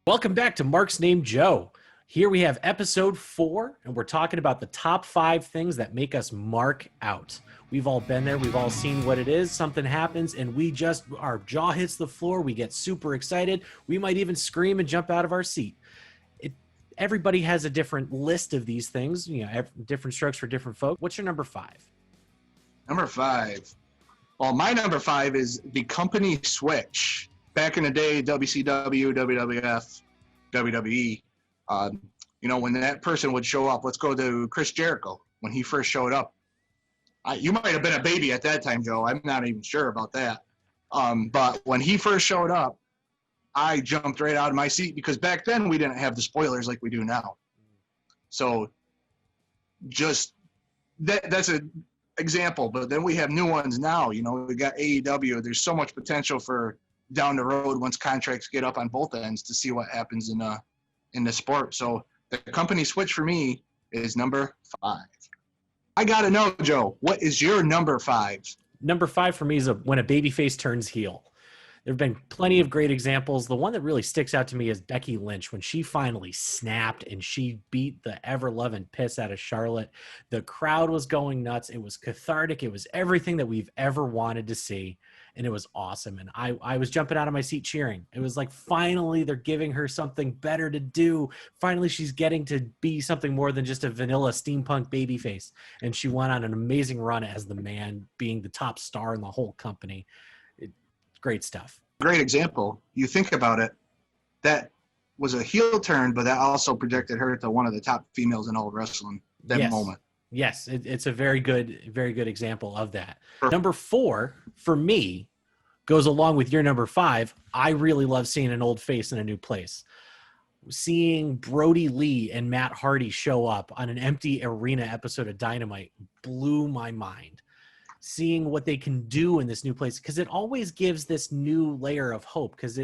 Welcome back to Mark's Name Joe. Here we have episode 4, and we're talking about the top 5 things that make us mark out. We've all been there. We've all seen what it is. Something happens, and our jaw hits the floor. We get super excited. We might even scream and jump out of our seat. Everybody has a different list of these things, different strokes for different folk. What's your number 5? Number 5. Well, my number 5 is the company switch. Back in the day, WCW, WWF, WWE, when that person would show up, let's go to Chris Jericho. When he first showed up, you might have been a baby at that time, Joe. I'm not even sure about that. But when he first showed up, I jumped right out of my seat because back then we didn't have the spoilers like we do now. So just that's an example. But then we have new ones now. We got AEW. There's so much potential for down the road once contracts get up on both ends to see what happens in the sport. So the company switch for me is number 5. I gotta know, Joe, what is your number 5? Number 5 for me is when a babyface turns heel. There have been plenty of great examples. The one that really sticks out to me is Becky Lynch when she finally snapped and she beat the ever-loving piss out of Charlotte. The crowd was going nuts. It was cathartic. It was everything that we've ever wanted to see, and it was awesome. And I was jumping out of my seat cheering. It was like finally they're giving her something better to do. Finally she's getting to be something more than just a vanilla steampunk babyface. And she went on an amazing run as the man, being the top star in the whole company. Great stuff. Great example. You think about it, that was a heel turn, but that also projected her to one of the top females in all of wrestling that moment. Yes, it's a very good example of that. Perfect. Number 4, for me, goes along with your number 5. I really love seeing an old face in a new place. Seeing Brody Lee and Matt Hardy show up on an empty arena episode of Dynamite blew my mind. Seeing what they can do in this new place, because it always gives this new layer of hope, because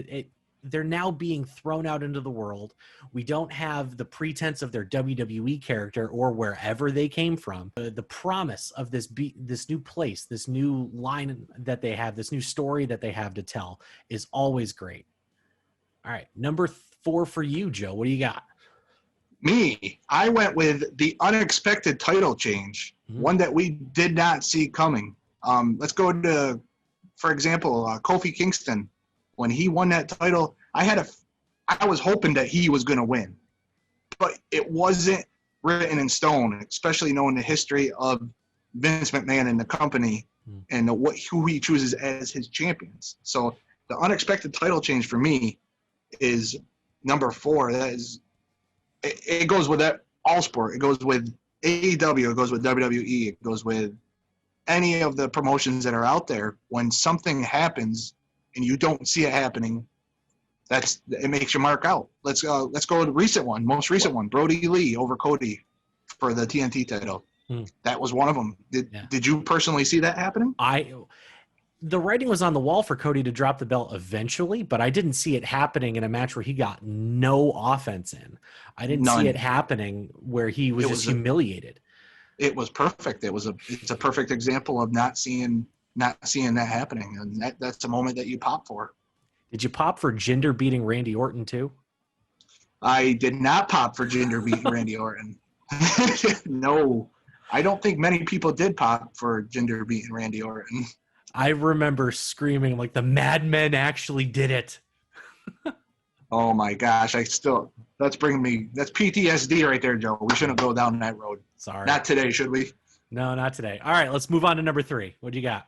they're now being thrown out into the world. We don't have the pretense of their WWE character or wherever they came from. The promise of this new place, this new line that they have, this new story that they have to tell is always great. All right, number 4 for you, Joe. What do you got? Me, I went with the unexpected title change, one that we did not see coming. Let's go to, for example, Kofi Kingston. When he won that title, I was hoping that he was going to win, but it wasn't written in stone, especially knowing the history of Vince McMahon and the company and who he chooses as his champions. So the unexpected title change for me is number 4. That is. It goes with all sport. It goes with AEW. It goes with WWE. It goes with any of the promotions that are out there. When something happens and you don't see it happening, it makes you mark out. Let's go with the most recent one. Brody Lee over Cody for the TNT title. That was one of them. Did you personally see that happening? The writing was on the wall for Cody to drop the belt eventually, but I didn't see it happening in a match where he got no offense in. I didn't see it happening where he was just humiliated. It was perfect. It's a perfect example of not seeing that happening, and that's a moment that you pop for. Did you pop for Jinder beating Randy Orton too? I did not pop for Jinder beating Randy Orton. No, I don't think many people did pop for Jinder beating Randy Orton. I remember screaming like the Mad Men actually did it. Oh my gosh. That's PTSD right there, Joe. We shouldn't go down that road. Sorry. Not today, should we? No, not today. All right, let's move on to number 3. What do you got?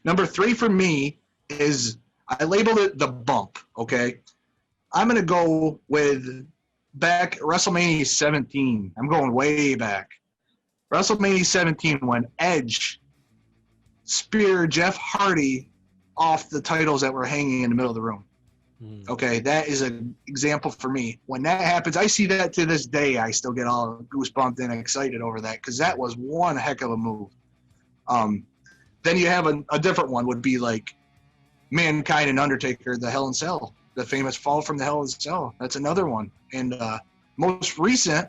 Number 3 for me is, I labeled it the bump, okay? I'm going to go with back WrestleMania 17. I'm going way back. WrestleMania 17 when Edge spear Jeff Hardy off the titles that were hanging in the middle of the room. Okay, that is an example for me. When that happens, I see that to this day. I still get all goosebumped and excited over that because that was one heck of a move. Then you have a different one would be like Mankind and Undertaker, the Hell in Cell, the famous fall from the Hell in Cell. That's another one. And most recent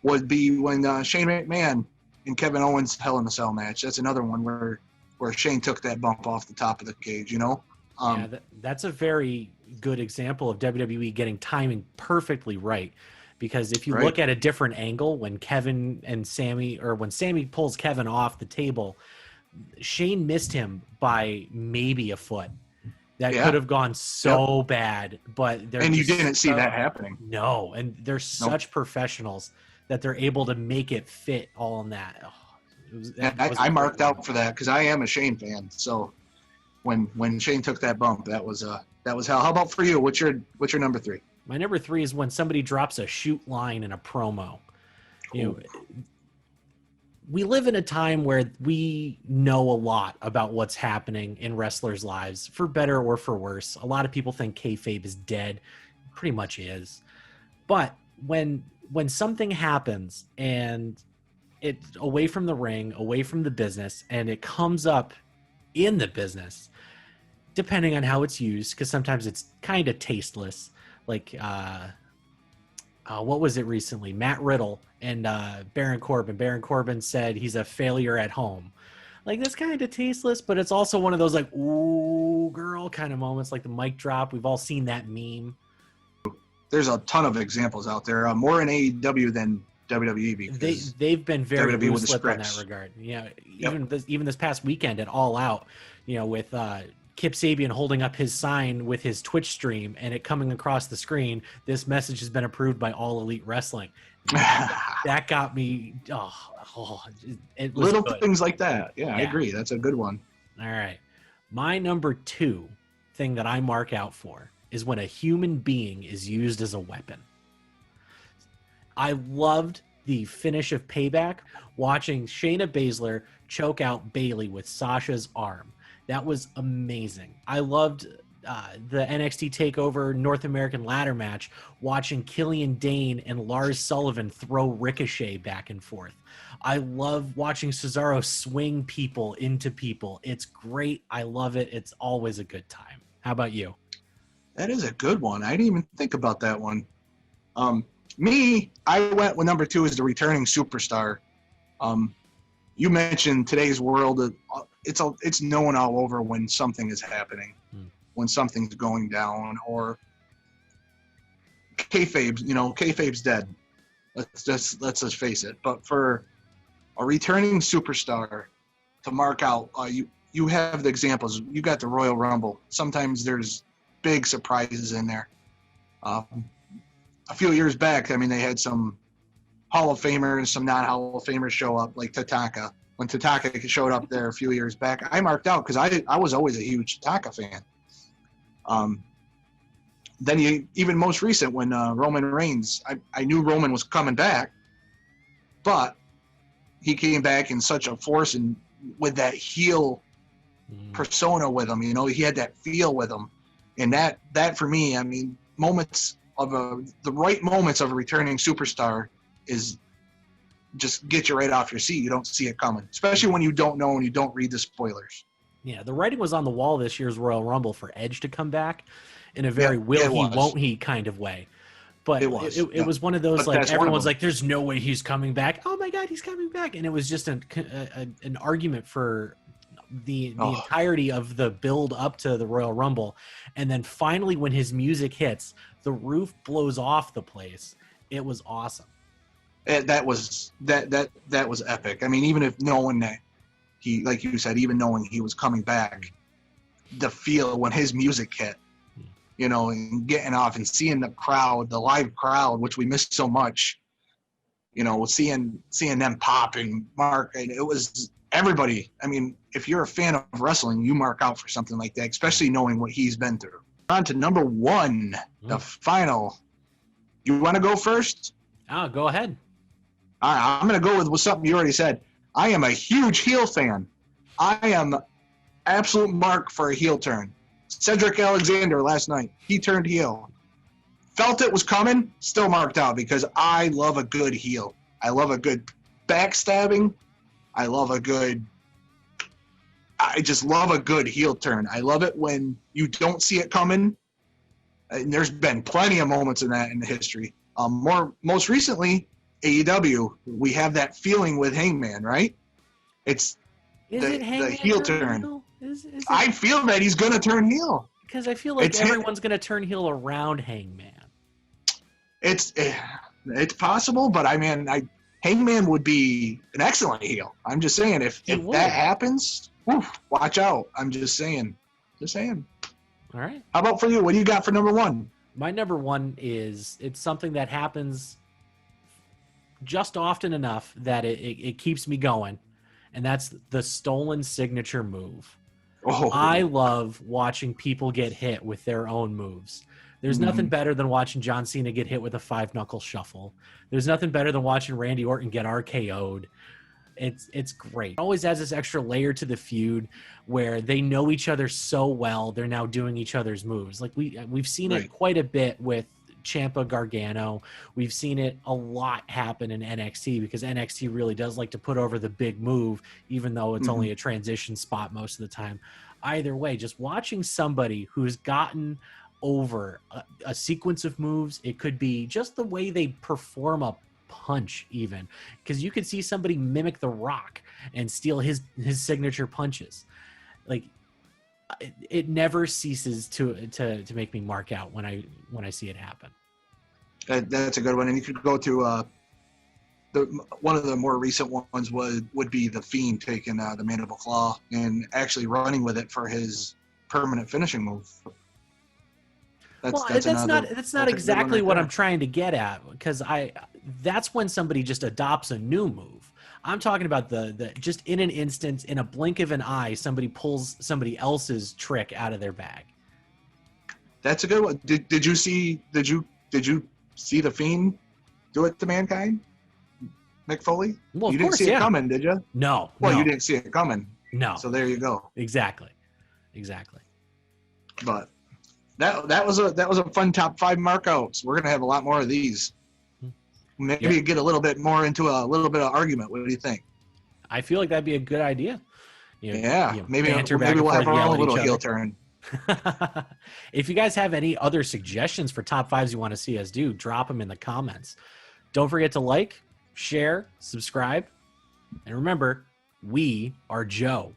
would be when Shane McMahon and Kevin Owens Hell in a Cell match. That's another one where Shane took that bump off the top of the cage, you know? That's a very good example of WWE getting timing perfectly right. Because if you look at a different angle, when Kevin and Sammy, or when Sammy pulls Kevin off the table, Shane missed him by maybe a foot. That could have gone so bad, but they're and you didn't see that happening. No, and they're such professionals that they're able to make it fit all in that. I marked out for that because I am a Shane fan. So when Shane took that bump, that was hell. How about for you? What's your number 3? My number 3 is when somebody drops a shoot line in a promo. You know, we live in a time where we know a lot about what's happening in wrestlers' lives, for better or for worse. A lot of people think kayfabe is dead. Pretty much is. But when something happens and it's away from the ring, away from the business, and it comes up in the business, depending on how it's used, because sometimes it's kind of tasteless. Like, what was it recently? Matt Riddle and Baron Corbin. Baron Corbin said he's a failure at home. Like, that's kind of tasteless, but it's also one of those, like, ooh, girl kind of moments, like the mic drop. We've all seen that meme. There's a ton of examples out there, more in AEW than WWE, because they've been very WWE loose-lipped in that regard. Yeah, even this past weekend at All Out, you know, with Kip Sabian holding up his sign with his Twitch stream and it coming across the screen, this message has been approved by All Elite Wrestling. That got me. It was little good. Things like that. Yeah, I agree. That's a good one. All right, my number 2 thing that I mark out for is when a human being is used as a weapon. I loved the finish of Payback, watching Shayna Baszler choke out Bayley with Sasha's arm. That was amazing. I loved the NXT TakeOver North American ladder match, watching Killian Dane and Lars Sullivan throw Ricochet back and forth. I love watching Cesaro swing people into people. It's great. I love it. It's always a good time. How about you? That is a good one. I didn't even think about that one. I went with number 2 is the returning superstar. You mentioned today's world. It's known all over when something is happening, when something's going down, or kayfabe's dead. Let's just face it. But for a returning superstar to mark out, you have the examples. You got the Royal Rumble. Sometimes there's big surprises in there. A few years back, I mean, they had some Hall of Famers, some non-Hall of Famers show up, like Tatanka. When Tatanka showed up there a few years back, I marked out because I was always a huge Tatanka fan. Then even most recent, when Roman Reigns, I knew Roman was coming back, but he came back in such a force and with that heel persona with him. You know, he had that feel with him. And that for me, I mean, moments of the right moments of a returning superstar is just get you right off your seat. You don't see it coming, especially when you don't know and you don't read the spoilers. Yeah, the writing was on the wall this year's Royal Rumble for Edge to come back in a very won't he kind of way. But it was one of those, like, everyone's like, there's no way he's coming back. Oh my God, he's coming back. And it was just an argument for the entirety of the build up to the Royal Rumble. And then finally, when his music hits, the roof blows off the place. It was awesome. That was epic. I mean, even if knowing that he, like you said, even knowing he was coming back, the feel when his music hit, you know, and getting off and seeing the crowd, the live crowd, which we missed so much, you know, seeing them pop and mark, and it was everybody. I mean, if you're a fan of wrestling, you mark out for something like that, especially knowing what he's been through. On to number 1, the final. You want to go first? Oh, go ahead. All right, I'm going to go with something you already said. I am a huge heel fan. I am absolute mark for a heel turn. Cedric Alexander last night, he turned heel. Felt it was coming, still marked out because I love a good heel. I love a good backstabbing. I just love a good heel turn. I love it when you don't see it coming. And there's been plenty of moments in that in the history. Most recently, AEW, we have that feeling with Hangman, right? It's the heel turn. I feel that he's going to turn heel. Because I feel like everyone's going to turn heel around Hangman. It's possible, but I mean, Hangman would be an excellent heel. I'm just saying, if that happens, watch out. I'm just saying. All right. How about for you? What do you got for number one? My number one it's something that happens just often enough that it keeps me going, and that's the stolen signature move. Oh. I love watching people get hit with their own moves. There's nothing better than watching John Cena get hit with a 5-knuckle shuffle. There's nothing better than watching Randy Orton get RKO'd. It's great. It always adds this extra layer to the feud where they know each other so well, they're now doing each other's moves. Like we've seen it quite a bit with Ciampa Gargano. We've seen it a lot happen in NXT because NXT really does like to put over the big move, even though it's only a transition spot most of the time. Either way, just watching somebody who's gotten over a sequence of moves, it could be just the way they perform a punch, even because you could see somebody mimic The Rock and steal his signature punches. Like it never ceases to make me mark out when I see it happen. That's a good one, and you could go to one of the more recent ones would be the Fiend taking the Mandible Claw and actually running with it for his permanent finishing move. That's not exactly what I'm trying to get at, because that's when somebody just adopts a new move. I'm talking about the just in an instant, in a blink of an eye, somebody pulls somebody else's trick out of their bag. That's a good one. Did you see the Fiend do it to Mankind? Mick Foley? Well, you didn't see it coming, did you? No. Well, you didn't see it coming. No. So there you go. Exactly. But that was a fun top 5 markouts. We're gonna have a lot more of these. Maybe get a little bit more into a little bit of argument. What do you think? I feel like that'd be a good idea. Maybe we'll have our own little heel turn. If you guys have any other suggestions for top 5s you want to see us do, drop them in the comments. Don't forget to like, share, subscribe, and remember, we are Joe.